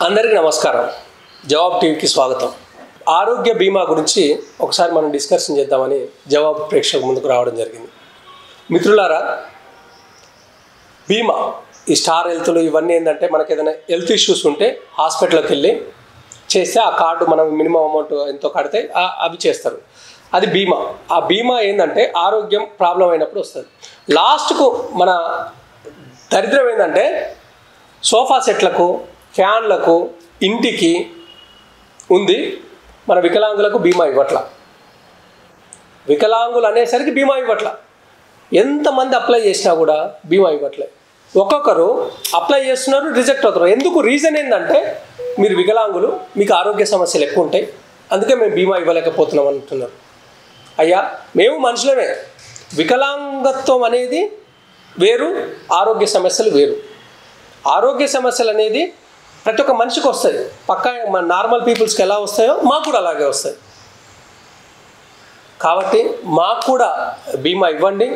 అందరికీ నమస్కారం. జవాబ్ టీవీకి స్వాగతం. ఆరోగ్య బీమా గురించి ఒకసారి మనం డిస్కషన్ చేద్దామని జవాబ్ ప్రేక్షకుల ముందుకు రావడం జరిగింది. మిత్రులారా, బీమా ఈ స్టార్ హెల్త్లు ఇవన్నీ ఏంటంటే మనకి ఏదైనా హెల్త్ ఇష్యూస్ ఉంటే హాస్పిటల్కి వెళ్ళి చేస్తే ఆ కార్డు మనం మినిమం అమౌంట్ ఎంతో కడితే అవి చేస్తారు. అది బీమా. ఆ బీమా ఏంటంటే ఆరోగ్యం ప్రాబ్లం అయినప్పుడు వస్తుంది. లాస్ట్కు మన దరిద్రం ఏంటంటే సోఫా సెట్లకు, ఫ్యాన్లకు, ఇంటికి ఉంది, మన వికలాంగులకు బీమా ఇవ్వట్ల. వికలాంగులు అనేసరికి బీమా ఇవ్వట్ల. ఎంతమంది అప్లై చేసినా కూడా బీమా ఇవ్వట్లే. ఒక్కొక్కరు అప్లై చేస్తున్నారు, రిజెక్ట్ అవుతారు. ఎందుకు? రీజన్ ఏంటంటే మీరు వికలాంగులు, మీకు ఆరోగ్య సమస్యలు ఎక్కువ ఉంటాయి, అందుకే మేము బీమా ఇవ్వలేకపోతున్నాం అంటున్నారు. అయ్యా, మేము మనుషులమే. వికలాంగత్వం అనేది వేరు, ఆరోగ్య సమస్యలు వేరు. ఆరోగ్య సమస్యలు అనేది ప్రతి ఒక్క మనిషికి వస్తాయి. పక్కా మన నార్మల్ పీపుల్స్కి ఎలా వస్తాయో మాకు కూడా అలాగే వస్తాయి. కాబట్టి మాకు కూడా బీమా ఇవ్వండి.